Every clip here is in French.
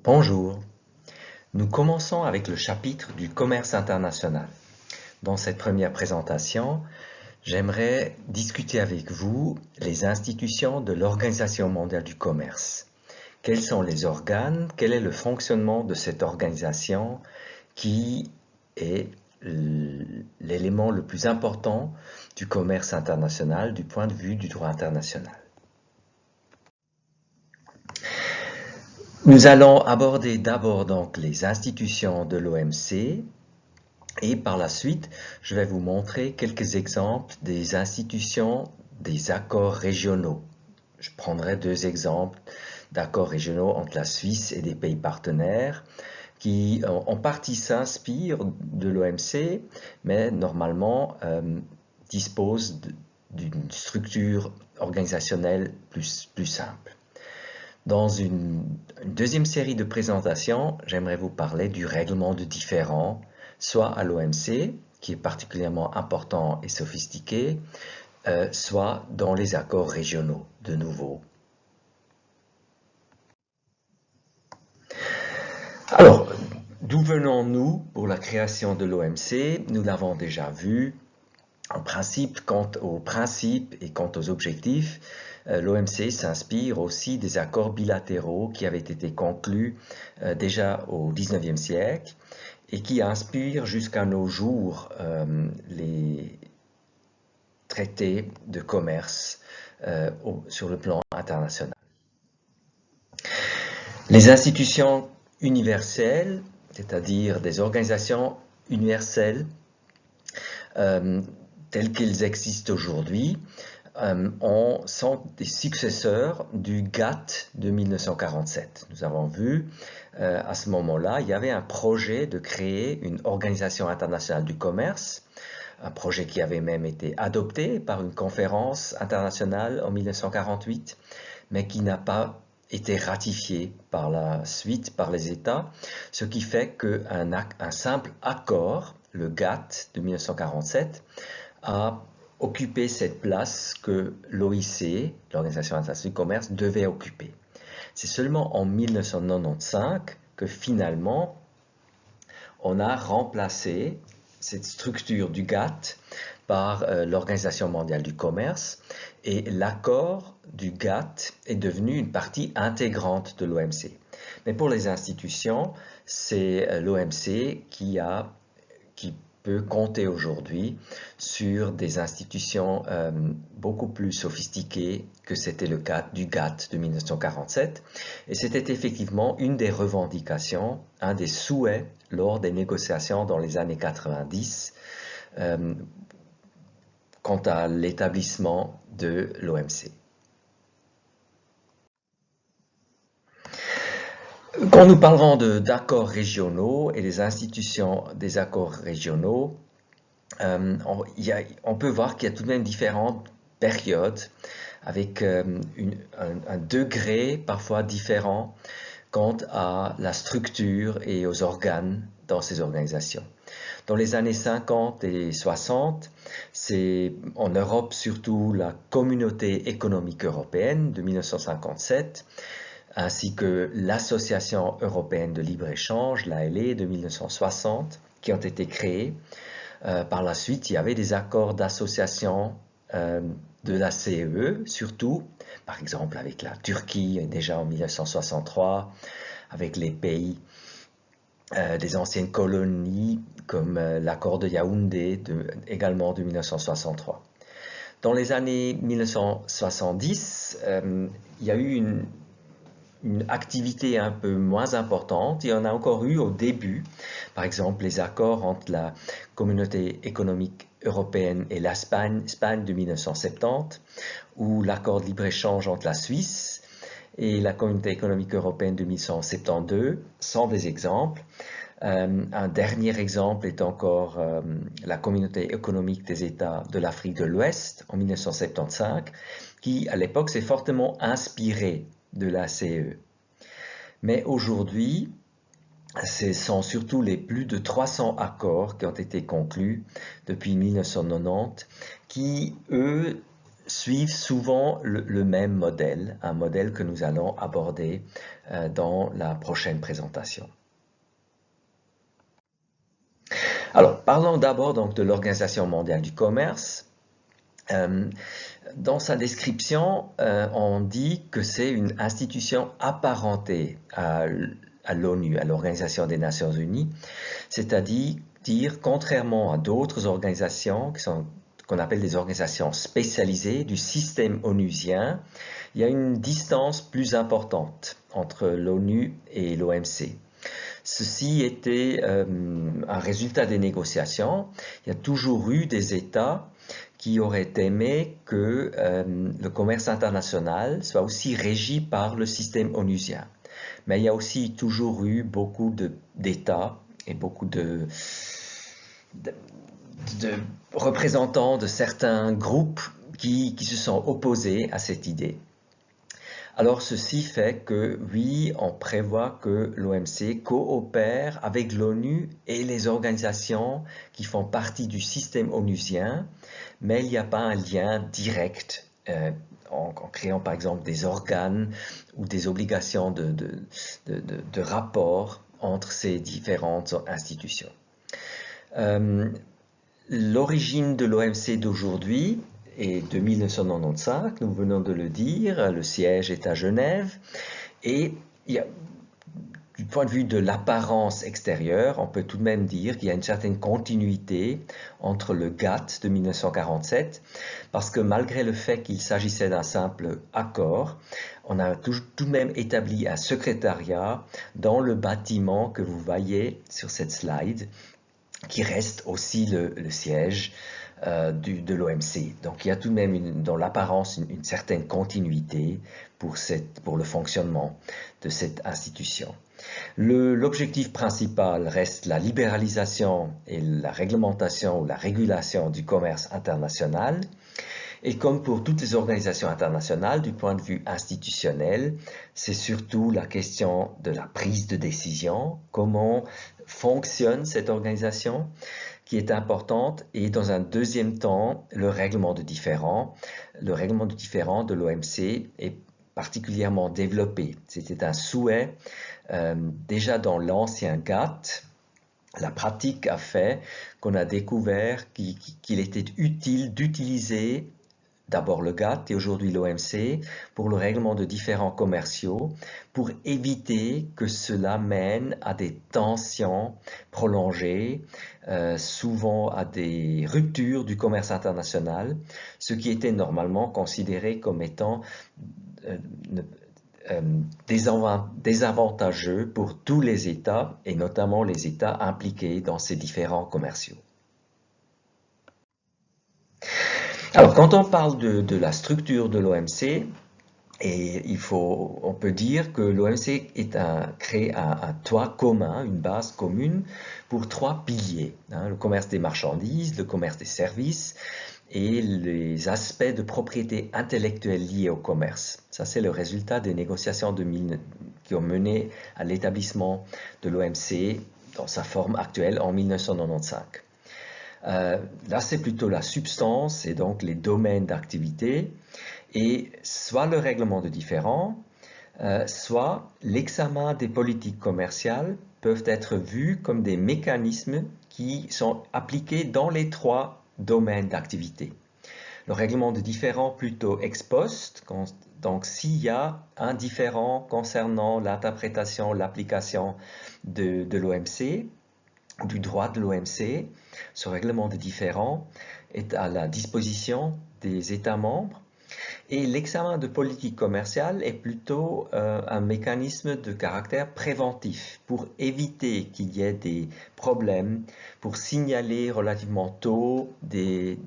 Bonjour, nous commençons avec le chapitre du commerce international. Dans cette première présentation, j'aimerais discuter avec vous les institutions de l'Organisation mondiale du commerce. Quels sont les organes? Quel est le fonctionnement de cette organisation qui est l'élément le plus important du commerce international du point de vue du droit international? Nous allons aborder d'abord donc les institutions de l'OMC et par la suite, je vais vous montrer quelques exemples des institutions des accords régionaux. Je prendrai deux exemples d'accords régionaux entre la Suisse et des pays partenaires qui en partie s'inspirent de l'OMC, mais normalement disposent d'une structure organisationnelle plus simple. Dans une deuxième série de présentations, j'aimerais vous parler du règlement de différends, soit à l'OMC, qui est particulièrement important et sophistiqué, soit dans les accords régionaux, de nouveau. Alors, d'où venons-nous pour la création de l'OMC? Nous l'avons déjà vu. En principe, quant aux principes et quant aux objectifs, l'OMC s'inspire aussi des accords bilatéraux qui avaient été conclus déjà au XIXe siècle et qui inspirent jusqu'à nos jours les traités de commerce sur le plan international. Les institutions universelles, c'est-à-dire des organisations universelles telles qu'elles existent aujourd'hui, sont des successeurs du GATT de 1947. Nous avons vu à ce moment-là, il y avait un projet de créer une organisation internationale du commerce, un projet qui avait même été adopté par une conférence internationale en 1948, mais qui n'a pas été ratifié par la suite par les États, ce qui fait qu'un simple accord, le GATT de 1947, a occupé cette place que l'OIC, l'Organisation internationale du commerce, devait occuper. C'est seulement en 1995 que finalement on a remplacé cette structure du GATT par l'Organisation mondiale du commerce et l'accord du GATT est devenu une partie intégrante de l'OMC. Mais pour les institutions, c'est l'OMC qui peut compter aujourd'hui sur des institutions beaucoup plus sophistiquées que c'était le cas du GATT de 1947. Et c'était effectivement une des revendications, un des souhaits lors des négociations dans les années 90 quant à l'établissement de l'OMC. Quand nous parlerons d'accords régionaux et des institutions des accords régionaux, on peut voir qu'il y a tout de même différentes périodes avec un degré parfois différent quant à la structure et aux organes dans ces organisations. Dans les années 50 et 60, c'est en Europe surtout la Communauté économique européenne de 1957, ainsi que l'Association européenne de libre-échange, l'ALE, de 1960, qui ont été créés. Par la suite, il y avait des accords d'association de la CEE, surtout, par exemple avec la Turquie, déjà en 1963, avec les pays des anciennes colonies, comme l'accord de Yaoundé, également de 1963. Dans les années 1970, il y a eu une activité un peu moins importante. Il y en a encore eu au début, par exemple les accords entre la Communauté économique européenne et l'Espagne de 1970, ou l'accord de libre-échange entre la Suisse et la Communauté économique européenne de 1972 sont des exemples. Un dernier exemple est encore la Communauté économique des États de l'Afrique de l'Ouest en 1975, qui à l'époque s'est fortement inspiré de la CE. Mais aujourd'hui, ce sont surtout les plus de 300 accords qui ont été conclus depuis 1990 qui, eux, suivent souvent le même modèle, un modèle que nous allons aborder dans la prochaine présentation. Alors, parlons d'abord donc de l'Organisation mondiale du commerce. Dans sa description, on dit que c'est une institution apparentée à l'ONU, à l'Organisation des Nations Unies, c'est-à-dire contrairement à d'autres organisations qu'on appelle des organisations spécialisées du système onusien, il y a une distance plus importante entre l'ONU et l'OMC. Ceci était un résultat des négociations. Il y a toujours eu des États qui auraient aimé que le commerce international soit aussi régi par le système onusien. Mais il y a aussi toujours eu beaucoup d'États et beaucoup de représentants de certains groupes qui se sont opposés à cette idée. Alors ceci fait que oui, on prévoit que l'OMC coopère avec l'ONU et les organisations qui font partie du système onusien, mais il n'y a pas un lien direct en créant par exemple des organes ou des obligations de rapport entre ces différentes institutions. L'origine de l'OMC d'aujourd'hui est de 1995, nous venons de le dire, le siège est à Genève, et du point de vue de l'apparence extérieure, on peut tout de même dire qu'il y a une certaine continuité entre le GATT de 1947, parce que malgré le fait qu'il s'agissait d'un simple accord, on a tout de même établi un secrétariat dans le bâtiment que vous voyez sur cette slide, qui reste aussi le siège de l'OMC. Donc il y a tout de même dans l'apparence une certaine continuité pour le fonctionnement de cette institution. L'objectif principal reste la libéralisation et la réglementation ou la régulation du commerce international. Et comme pour toutes les organisations internationales, du point de vue institutionnel, c'est surtout la question de la prise de décision, comment fonctionne cette organisation qui est importante, et dans un deuxième temps, le règlement de différends. Le règlement de différends de l'OMC est particulièrement développé. C'était un souhait déjà dans l'ancien GATT. La pratique a fait qu'on a découvert qu'il était utile d'utiliser d'abord le GATT et aujourd'hui l'OMC pour le règlement de différends commerciaux pour éviter que cela mène à des tensions prolongées, souvent à des ruptures du commerce international, ce qui était normalement considéré comme étant désavantageux pour tous les États et notamment les États impliqués dans ces différends commerciaux. Alors, quand on parle de la structure de l'OMC, on peut dire que l'OMC crée un toit commun, une base commune pour trois piliers, le commerce des marchandises, le commerce des services et les aspects de propriété intellectuelle liés au commerce. Ça, c'est le résultat des négociations qui ont mené à l'établissement de l'OMC dans sa forme actuelle en 1995. Là, c'est plutôt la substance et donc les domaines d'activité, et soit le règlement de différends, soit l'examen des politiques commerciales peuvent être vus comme des mécanismes qui sont appliqués dans les trois domaines d'activité. Le règlement de différends plutôt ex post, donc s'il y a un différend concernant l'interprétation, l'application de l'OMC, du droit de l'OMC, ce règlement de différends est à la disposition des États membres, et l'examen de politique commerciale est plutôt un mécanisme de caractère préventif pour éviter qu'il y ait des problèmes, pour signaler relativement tôt des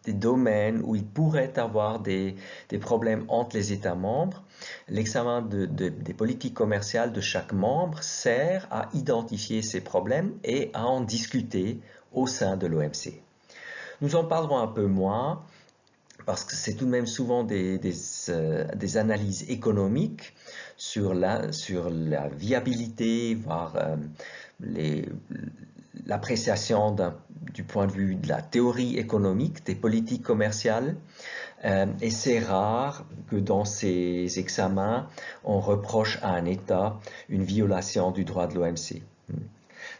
domaines où il pourrait y avoir des problèmes entre les États membres. L'examen des politiques commerciales de chaque membre sert à identifier ces problèmes et à en discuter au sein de l'OMC. Nous en parlerons un peu moins parce que c'est tout de même souvent des analyses économiques sur la viabilité, voire l'appréciation du point de vue de la théorie économique, des politiques commerciales. Et c'est rare que dans ces examens, on reproche à un État une violation du droit de l'OMC.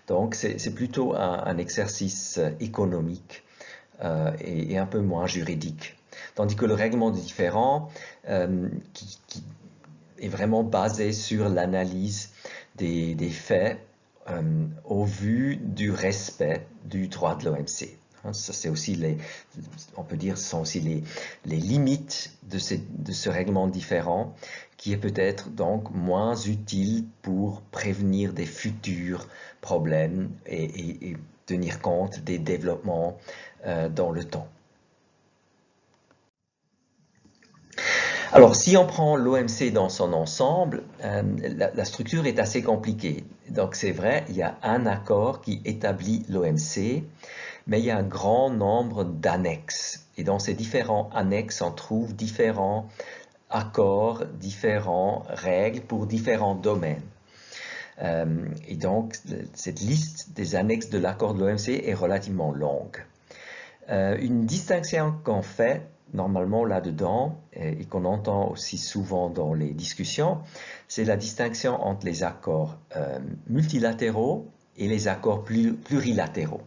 Donc c'est plutôt un exercice économique et un peu moins juridique. Tandis que le règlement des différends, qui est vraiment basé sur l'analyse des faits au vu du respect du droit de l'OMC. Ça, c'est aussi on peut dire, ce sont aussi les limites de ce règlement différent, qui est peut-être donc moins utile pour prévenir des futurs problèmes et tenir compte des développements dans le temps. Alors, si on prend l'OMC dans son ensemble, la structure est assez compliquée. Donc, c'est vrai, il y a un accord qui établit l'OMC, mais il y a un grand nombre d'annexes. Et dans ces différents annexes, on trouve différents accords, différentes règles pour différents domaines. Et donc, cette liste des annexes de l'accord de l'OMC est relativement longue. Une distinction qu'on fait normalement là-dedans, et qu'on entend aussi souvent dans les discussions, c'est la distinction entre les accords multilatéraux et les accords plurilatéraux.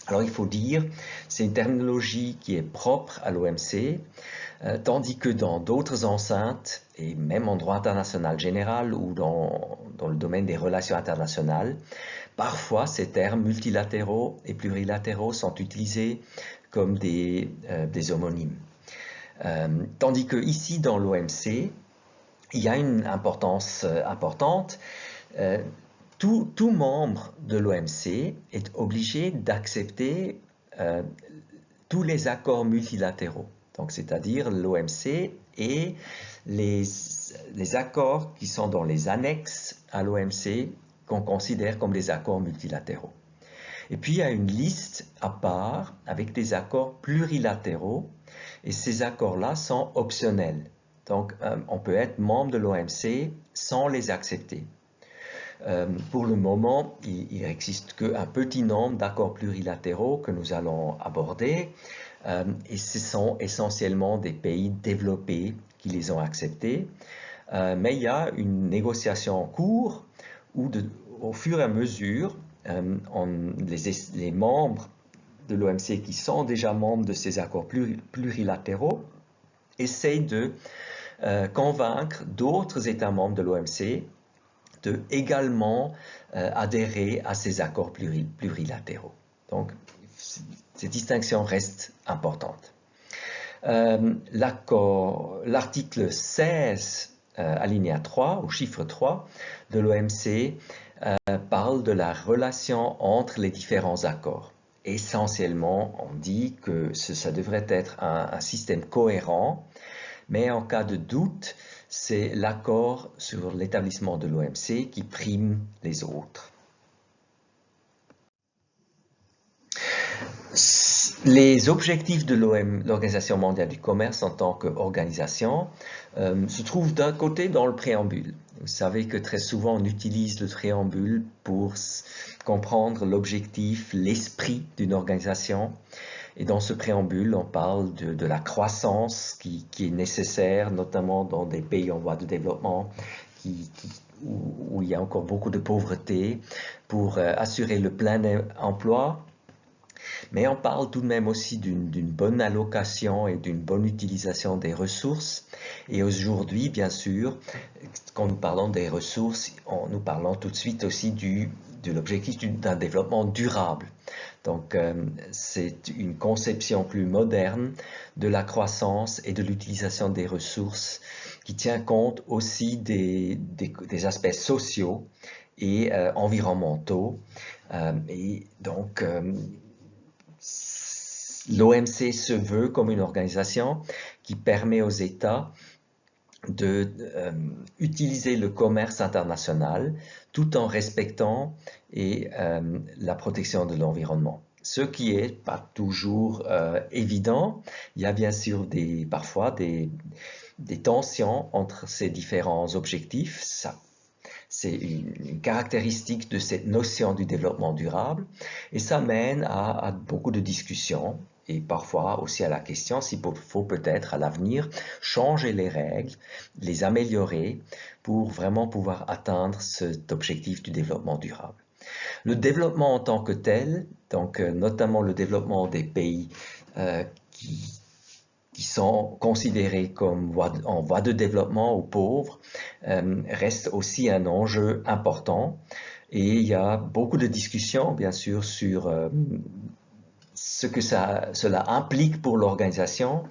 Alors il faut dire, c'est une terminologie qui est propre à l'OMC, tandis que dans d'autres enceintes, et même en droit international général ou dans le domaine des relations internationales, parfois ces termes multilatéraux et plurilatéraux sont utilisés comme des homonymes. Tandis que ici dans l'OMC, il y a une importance importante. Tout membre de l'OMC est obligé d'accepter tous les accords multilatéraux. Donc, c'est-à-dire l'OMC et les accords qui sont dans les annexes à l'OMC qu'on considère comme des accords multilatéraux. Et puis, il y a une liste à part avec des accords plurilatéraux et ces accords-là sont optionnels. Donc, on peut être membre de l'OMC sans les accepter. Pour le moment, il n'existe qu'un petit nombre d'accords plurilatéraux que nous allons aborder et ce sont essentiellement des pays développés qui les ont acceptés. Mais il y a une négociation en cours où, au fur et à mesure, les membres de l'OMC qui sont déjà membres de ces accords plurilatéraux essayent de convaincre d'autres États membres de l'OMC de également adhérer à ces accords plurilatéraux. Donc, ces distinctions restent importantes. L'article 16, alinéa 3, ou chiffre 3 de l'OMC parle de la relation entre les différents accords. Essentiellement, on dit que ça devrait être un système cohérent, mais en cas de doute, c'est l'accord sur l'établissement de l'OMC qui prime les autres. Les objectifs de l'Organisation mondiale du commerce en tant qu'organisation se trouvent d'un côté dans le préambule. Vous savez que très souvent on utilise le préambule pour comprendre l'objectif, l'esprit d'une organisation. Et dans ce préambule, on parle de la croissance qui est nécessaire, notamment dans des pays en voie de développement, où il y a encore beaucoup de pauvreté, pour assurer le plein emploi. Mais on parle tout de même aussi d'une bonne allocation et d'une bonne utilisation des ressources. Et aujourd'hui, bien sûr, quand nous parlons des ressources, nous parlons tout de suite aussi de l'objectif d'un développement durable. Donc, c'est une conception plus moderne de la croissance et de l'utilisation des ressources qui tient compte aussi des aspects sociaux et environnementaux. Et donc, l'OMC se veut comme une organisation qui permet aux États d'utiliser le commerce international tout en respectant la protection de l'environnement. Ce qui n'est pas toujours évident. Il y a bien sûr parfois des tensions entre ces différents objectifs. c'est une caractéristique de cette notion du développement durable et ça mène à beaucoup de discussions et parfois aussi à la question s'il faut peut-être à l'avenir changer les règles, les améliorer pour vraiment pouvoir atteindre cet objectif du développement durable. Le développement en tant que tel, donc notamment le développement des pays euh, qui, qui sont considérés comme en voie de développement ou pauvres, reste aussi un enjeu important. Et il y a beaucoup de discussions, bien sûr, sur ce que cela implique pour l'organisation,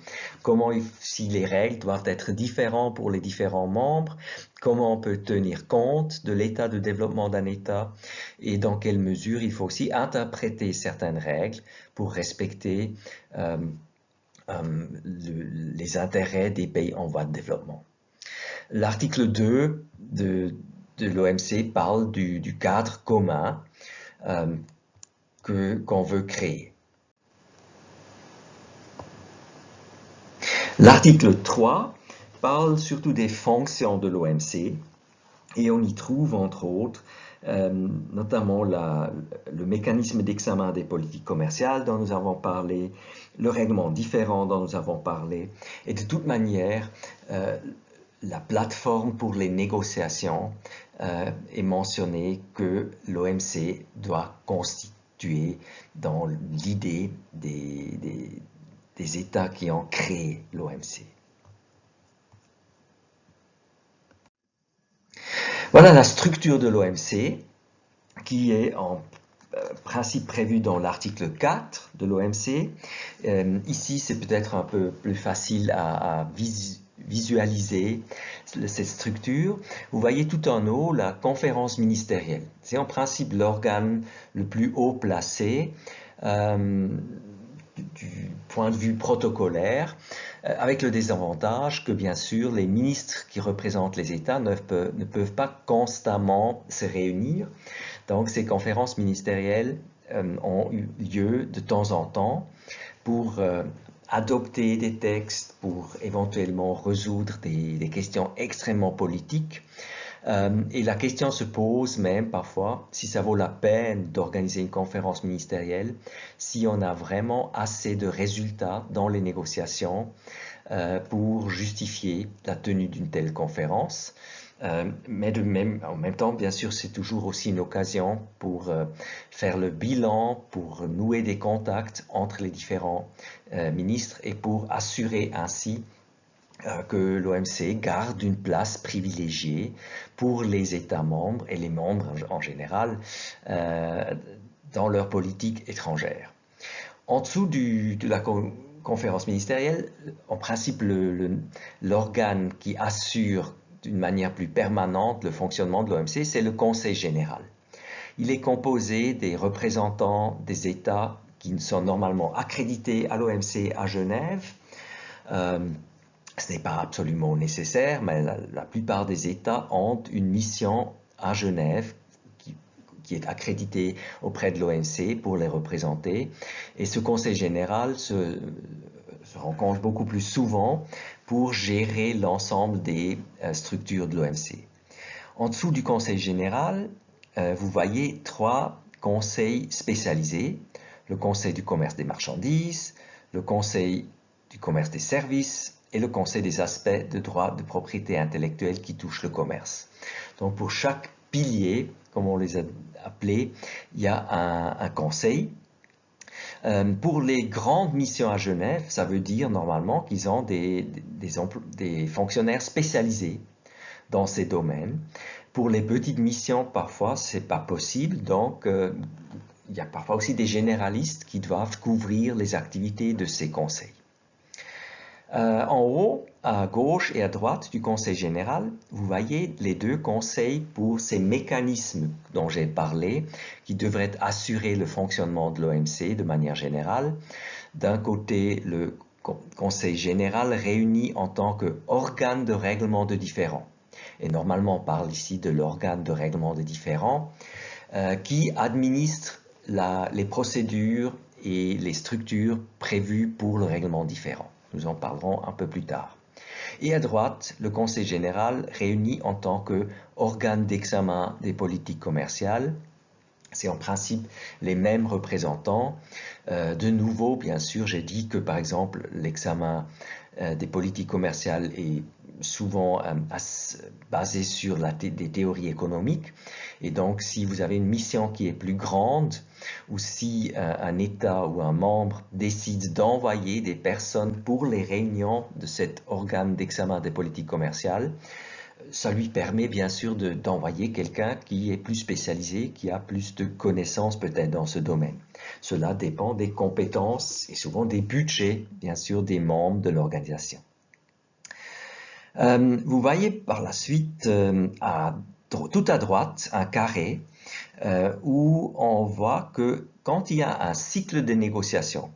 si les règles doivent être différentes pour les différents membres, comment on peut tenir compte de l'état de développement d'un État et dans quelle mesure il faut aussi interpréter certaines règles pour respecter les intérêts des pays en voie de développement. L'article 2 de l'OMC parle du cadre commun qu'on veut créer. L'article 3 parle surtout des fonctions de l'OMC et on y trouve entre autres notamment le mécanisme d'examen des politiques commerciales dont nous avons parlé, le règlement différent dont nous avons parlé et de toute manière la plateforme pour les négociations est mentionné que l'OMC doit constituer dans l'idée des États qui ont créé l'OMC. Voilà la structure de l'OMC qui est en principe prévu dans l'article 4 de l'OMC. Ici, c'est peut-être un peu plus facile à visualiser cette structure. Vous voyez tout en haut la conférence ministérielle. C'est en principe l'organe le plus haut placé du point de vue protocolaire, avec le désavantage que bien sûr les ministres qui représentent les États ne peuvent pas constamment se réunir. Donc ces conférences ministérielles ont eu lieu de temps en temps pour adopter des textes, pour éventuellement résoudre des questions extrêmement politiques. Et la question se pose même parfois si ça vaut la peine d'organiser une conférence ministérielle, si on a vraiment assez de résultats dans les négociations pour justifier la tenue d'une telle conférence. Mais en même temps, bien sûr, c'est toujours aussi une occasion pour faire le bilan, pour nouer des contacts entre les différents ministres et pour assurer ainsi que l'OMC garde une place privilégiée pour les États membres et les membres en général dans leur politique étrangère. En dessous de la conférence ministérielle, en principe, l'organe qui assure d'une manière plus permanente le fonctionnement de l'OMC, c'est le Conseil général. Il est composé des représentants des États qui sont normalement accrédités à l'OMC à Genève. Ce n'est pas absolument nécessaire, mais la plupart des États ont une mission à Genève qui est accréditée auprès de l'OMC pour les représenter. Et ce Conseil général se rencontre beaucoup plus souvent pour gérer l'ensemble des structures de l'OMC. En dessous du Conseil général, vous voyez 3 conseils spécialisés. Le Conseil du commerce des marchandises, le Conseil du commerce des services et le Conseil des aspects de droit de propriété intellectuelle qui touchent le commerce. Donc pour chaque pilier, comme on les a appelés, il y a un conseil. Pour les grandes missions à Genève, ça veut dire normalement qu'ils ont des fonctionnaires spécialisés dans ces domaines. Pour les petites missions, parfois, ce n'est pas possible, donc il y a parfois aussi des généralistes qui doivent couvrir les activités de ces conseils. En haut, à gauche et à droite du Conseil général, vous voyez les 2 conseils pour ces mécanismes dont j'ai parlé, qui devraient assurer le fonctionnement de l'OMC de manière générale. D'un côté, le Conseil général réuni en tant qu'organe de règlement de différends. Et normalement, on parle ici de l'organe de règlement de différends qui administre les procédures et les structures prévues pour le règlement différend. Nous en parlerons un peu plus tard. Et à droite, le Conseil général réuni en tant qu'organe d'examen des politiques commerciales. C'est en principe les mêmes représentants. De nouveau, bien sûr, j'ai dit que par exemple l'examen des politiques commerciales est souvent basé sur des théories économiques. Et donc, si vous avez une mission qui est plus grande, ou si un État ou un membre décide d'envoyer des personnes pour les réunions de cet organe d'examen des politiques commerciales, ça lui permet bien sûr d'envoyer quelqu'un qui est plus spécialisé, qui a plus de connaissances peut-être dans ce domaine. Cela dépend des compétences et souvent des budgets, bien sûr, des membres de l'organisation. Vous voyez par la suite, tout à droite, un carré où on voit que quand il y a un cycle de négociation,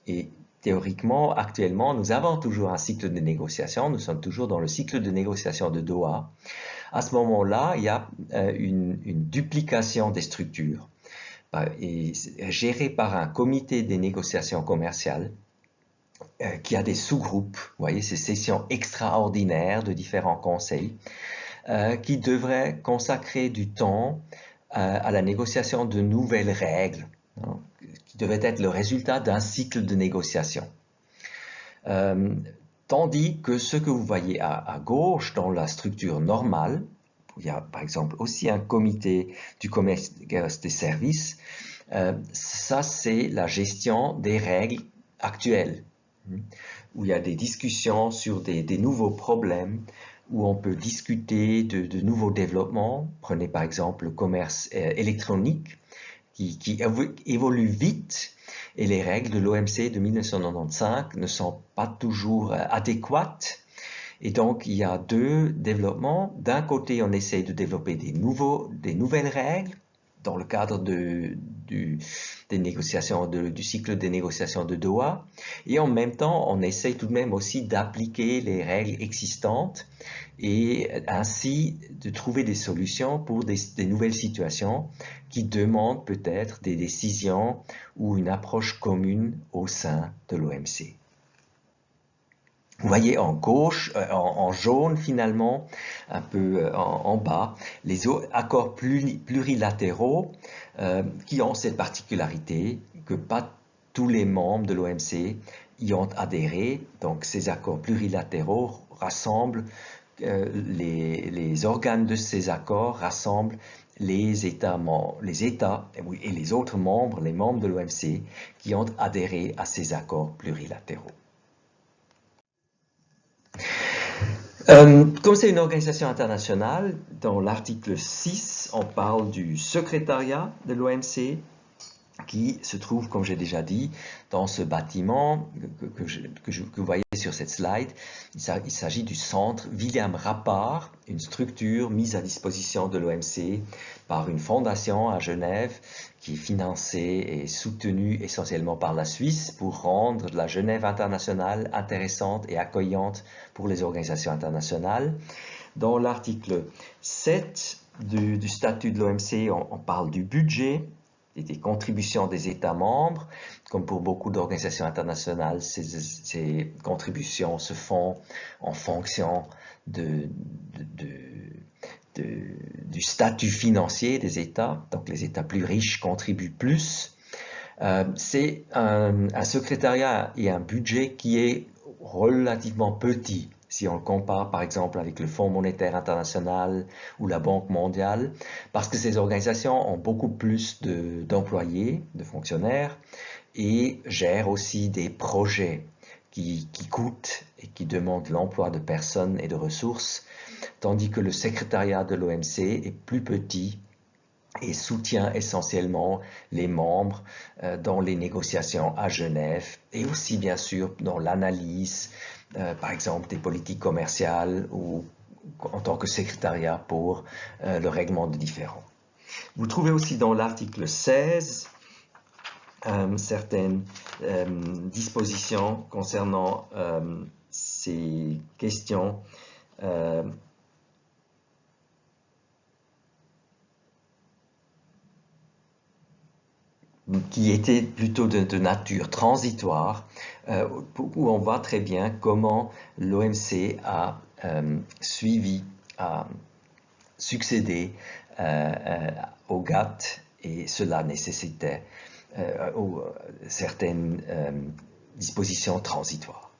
et théoriquement, actuellement, nous avons toujours un cycle de négociation, nous sommes toujours dans le cycle de négociation de Doha. À ce moment-là, il y a une duplication des structures et gérée par un comité des négociations commerciales qui a des sous-groupes, vous voyez, ces sessions extraordinaires de différents conseils qui devraient consacrer du temps à la négociation de nouvelles règles, hein, qui devaient être le résultat d'un cycle de négociation. Tandis que ce que vous voyez à gauche dans la structure normale, il y a par exemple aussi un comité du commerce des services, ça c'est la gestion des règles actuelles, où il y a des discussions sur des nouveaux problèmes, où on peut discuter de nouveaux développements. Prenez par exemple le commerce électronique qui évolue vite et les règles de l'OMC de 1995 ne sont pas toujours adéquates. Et donc, il y a deux développements. D'un côté, on essaie de développer des nouvelles règles dans le cadre des négociations, du cycle des négociations de Doha. Et en même temps, on essaie tout de même aussi d'appliquer les règles existantes et ainsi de trouver des solutions pour des nouvelles situations qui demandent peut-être des décisions ou une approche commune au sein de l'OMC. Vous voyez en gauche, en jaune finalement, un peu en bas, les accords plurilatéraux qui ont cette particularité que pas tous les membres de l'OMC y ont adhéré. Donc ces accords plurilatéraux rassemblent les organes de ces accords rassemblent les États et les autres membres, les membres de l'OMC qui ont adhéré à ces accords plurilatéraux. Comme c'est une organisation internationale, dans l'article 6, on parle du secrétariat de l'OMC qui se trouve, comme j'ai déjà dit, dans ce bâtiment que vous voyez sur cette slide. Il s'agit du centre William Rappard, une structure mise à disposition de l'OMC par une fondation à Genève qui est financée et soutenue essentiellement par la Suisse pour rendre la Genève internationale intéressante et accueillante pour les organisations internationales. Dans l'article 7 du statut de l'OMC, on parle du budget et des contributions des États membres. Comme pour beaucoup d'organisations internationales, ces contributions se font en fonction du statut financier des États. Donc les États plus riches contribuent plus. C'est un secrétariat et un budget qui est relativement petit. Si on le compare par exemple avec le Fonds monétaire international ou la Banque mondiale, parce que ces organisations ont beaucoup plus d'employés, de fonctionnaires, et gèrent aussi des projets qui coûtent et qui demandent l'emploi de personnes et de ressources, tandis que le secrétariat de l'OMC est plus petit et soutient essentiellement les membres dans les négociations à Genève et aussi bien sûr dans l'analyse par exemple des politiques commerciales ou en tant que secrétariat pour le règlement de différends. Vous trouvez aussi dans l'article 16 certaines dispositions concernant ces questions qui était plutôt de nature transitoire, où on voit très bien comment l'OMC a suivi, a succédé au GATT, et cela nécessitait certaines dispositions transitoires.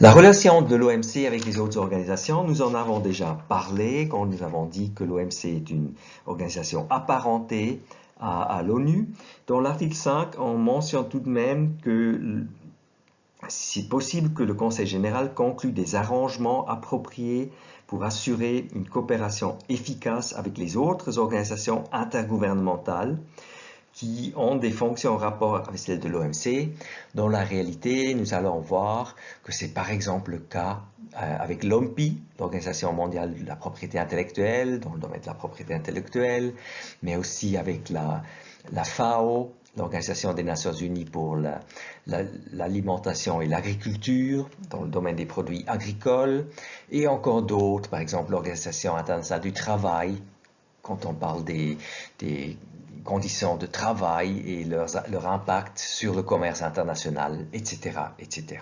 La relation de l'OMC avec les autres organisations, nous en avons déjà parlé quand nous avons dit que l'OMC est une organisation apparentée à l'ONU. Dans l'article 5, on mentionne tout de même que c'est possible que le Conseil général conclue des arrangements appropriés pour assurer une coopération efficace avec les autres organisations intergouvernementales qui ont des fonctions en rapport avec celles de l'OMC. Dans la réalité, nous allons voir que c'est par exemple le cas avec l'OMPI, l'Organisation mondiale de la propriété intellectuelle, dans le domaine de la propriété intellectuelle, mais aussi avec la FAO, l'Organisation des Nations Unies pour l'alimentation et l'agriculture, dans le domaine des produits agricoles, et encore d'autres, par exemple l'Organisation internationale du travail, quand on parle des conditions de travail et leur impact sur le commerce international, etc., etc.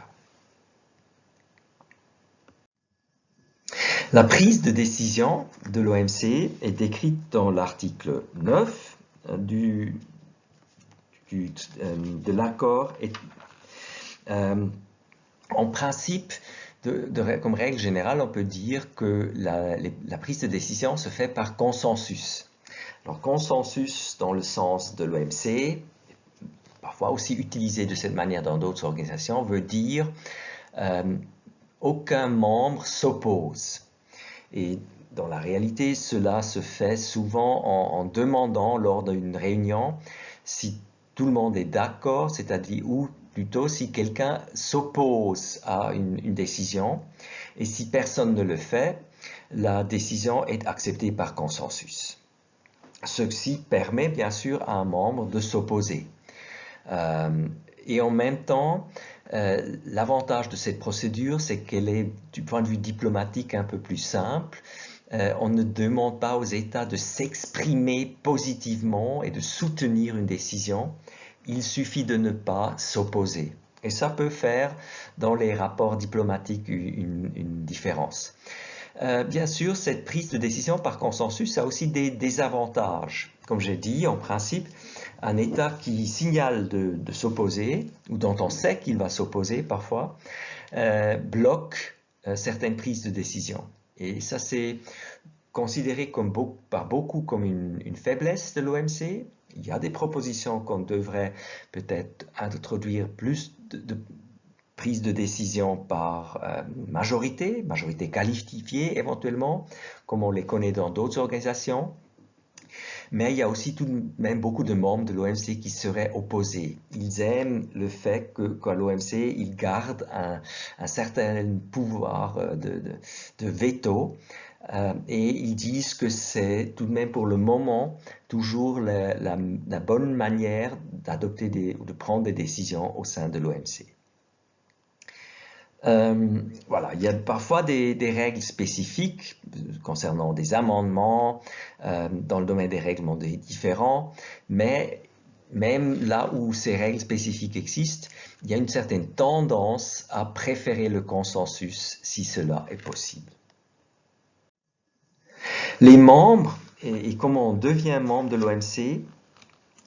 La prise de décision de l'OMC est décrite dans l'article 9 de l'accord. En principe, comme règle générale, on peut dire que la prise de décision se fait par consensus. Alors, consensus dans le sens de l'OMC, parfois aussi utilisé de cette manière dans d'autres organisations, veut dire aucun membre s'oppose. Et dans la réalité, cela se fait souvent en demandant lors d'une réunion si tout le monde est d'accord, c'est-à-dire ou plutôt si quelqu'un s'oppose à une décision, et si personne ne le fait, la décision est acceptée par consensus. Ceci permet bien sûr à un membre de s'opposer. Et en même temps, l'avantage de cette procédure, c'est qu'elle est, du point de vue diplomatique, un peu plus simple. On ne demande pas aux États de s'exprimer positivement et de soutenir une décision. Il suffit de ne pas s'opposer. Et ça peut faire, dans les rapports diplomatiques, une différence. Bien sûr, cette prise de décision par consensus a aussi des désavantages. Comme j'ai dit, en principe, un État qui signale de s'opposer, ou dont on sait qu'il va s'opposer parfois, bloque certaines prises de décision. Et ça, c'est considéré par beaucoup comme une faiblesse de l'OMC. Il y a des propositions qu'on devrait peut-être introduire plus de prise de décision par majorité qualifiée éventuellement, comme on les connaît dans d'autres organisations. Mais il y a aussi tout de même beaucoup de membres de l'OMC qui seraient opposés. Ils aiment le fait qu'à l'OMC, ils gardent un certain pouvoir de veto. Et ils disent que c'est tout de même pour le moment toujours la bonne manière d'adopter ou de prendre des décisions au sein de l'OMC. Voilà, il y a parfois des règles spécifiques concernant des amendements dans le domaine des règlements différents, mais même là où ces règles spécifiques existent, il y a une certaine tendance à préférer le consensus si cela est possible. Les membres et comment on devient membre de l'OMC,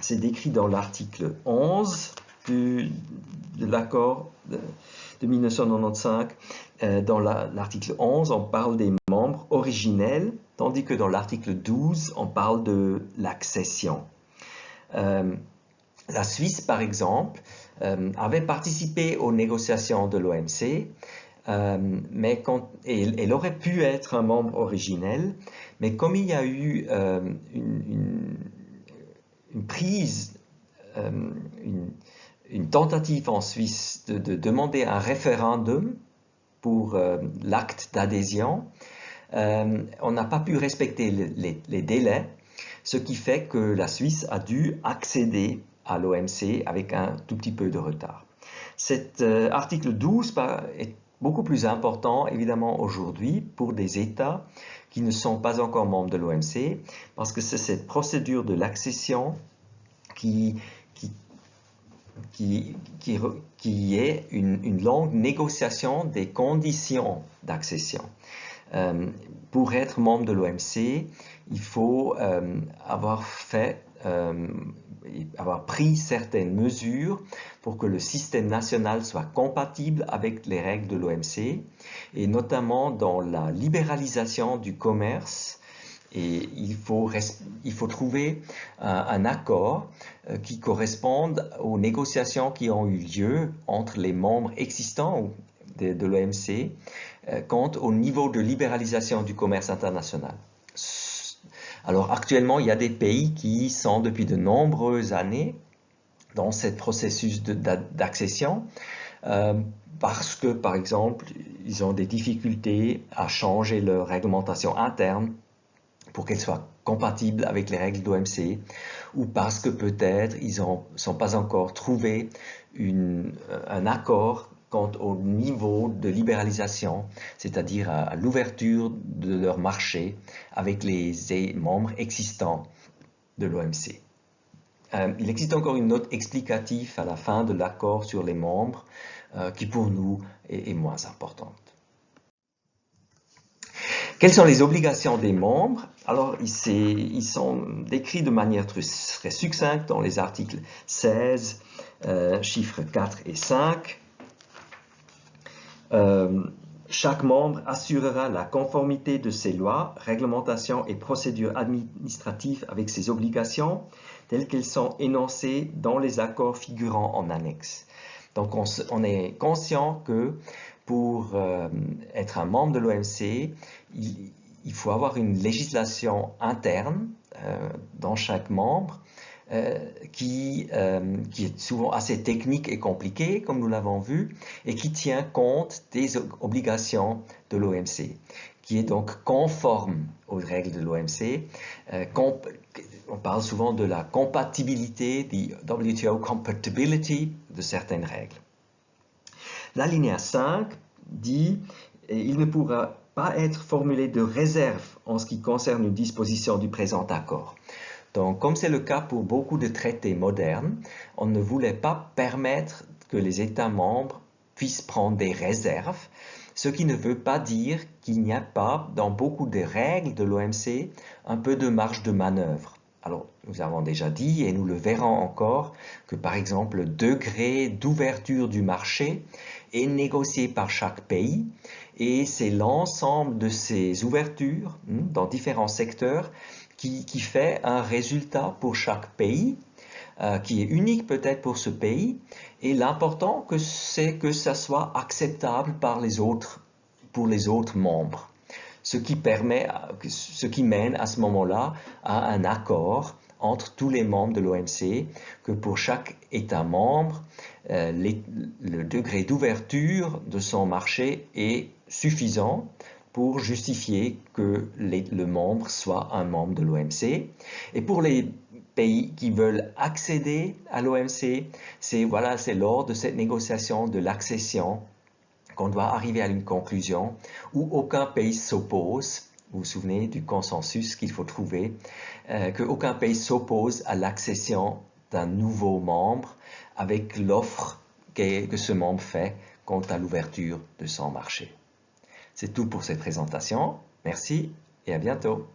c'est décrit dans l'article 11 de l'accord de 1995. Dans l'article 11, on parle des membres originels, tandis que dans l'article 12, on parle de l'accession. La Suisse, par exemple, avait participé aux négociations de l'OMC, mais elle aurait pu être un membre originel, mais comme il y a eu une prise, une tentative en Suisse de demander un référendum pour l'acte d'adhésion, on n'a pas pu respecter les délais, ce qui fait que la Suisse a dû accéder à l'OMC avec un tout petit peu de retard. Cet article 12 est beaucoup plus important, évidemment, aujourd'hui pour des États qui ne sont pas encore membres de l'OMC, parce que c'est cette procédure de l'accession qui est une longue négociation des conditions d'accession. Pour être membre de l'OMC, il faut avoir pris certaines mesures pour que le système national soit compatible avec les règles de l'OMC, et notamment dans la libéralisation du commerce. Et il faut trouver un accord qui corresponde aux négociations qui ont eu lieu entre les membres existants de l'OMC quant au niveau de libéralisation du commerce international. Alors actuellement, il y a des pays qui sont depuis de nombreuses années dans ce processus d'accession parce que, par exemple, ils ont des difficultés à changer leur réglementation interne pour qu'elle soit compatible avec les règles d'OMC, ou parce que peut-être ils ne sont pas encore trouvé un accord quant au niveau de libéralisation, c'est-à-dire à l'ouverture de leur marché avec les membres existants de l'OMC. Il existe encore une note explicative à la fin de l'accord sur les membres qui pour nous est moins importante. Quelles sont les obligations des membres? Alors, ils sont décrits de manière très succincte dans les articles 16, chiffres 4 et 5. Chaque membre assurera la conformité de ses lois, réglementations et procédures administratives avec ses obligations, telles qu'elles sont énoncées dans les accords figurant en annexe. Donc, on est conscient que pour être un membre de l'OMC, il faut avoir une législation interne dans chaque membre qui est souvent assez technique et compliquée, comme nous l'avons vu, et qui tient compte des obligations de l'OMC, qui est donc conforme aux règles de l'OMC. On parle souvent de la compatibilité, the WTO compatibility de certaines règles. L'alinéa 5 dit « Il ne pourra pas être formulé de réserve en ce qui concerne une disposition du présent accord ». Donc, comme c'est le cas pour beaucoup de traités modernes, on ne voulait pas permettre que les États membres puissent prendre des réserves, ce qui ne veut pas dire qu'il n'y a pas, dans beaucoup de règles de l'OMC, un peu de marge de manœuvre. Alors, nous avons déjà dit, et nous le verrons encore, que par exemple, le degré d'ouverture du marché est négocié par chaque pays, et c'est l'ensemble de ces ouvertures dans différents secteurs qui fait un résultat pour chaque pays, qui est unique peut-être pour ce pays, et l'important c'est que ça soit acceptable pour les autres membres. Ce qui mène à ce moment-là à un accord entre tous les membres de l'OMC, que pour chaque État membre, le degré d'ouverture de son marché est suffisant pour justifier que le membre soit un membre de l'OMC. Et pour les pays qui veulent accéder à l'OMC, c'est lors de cette négociation de l'accession qu'on doit arriver à une conclusion où aucun pays s'oppose. Vous vous souvenez du consensus qu'il faut trouver, qu'aucun pays s'oppose à l'accession d'un nouveau membre avec l'offre que ce membre fait quant à l'ouverture de son marché. C'est tout pour cette présentation. Merci et à bientôt.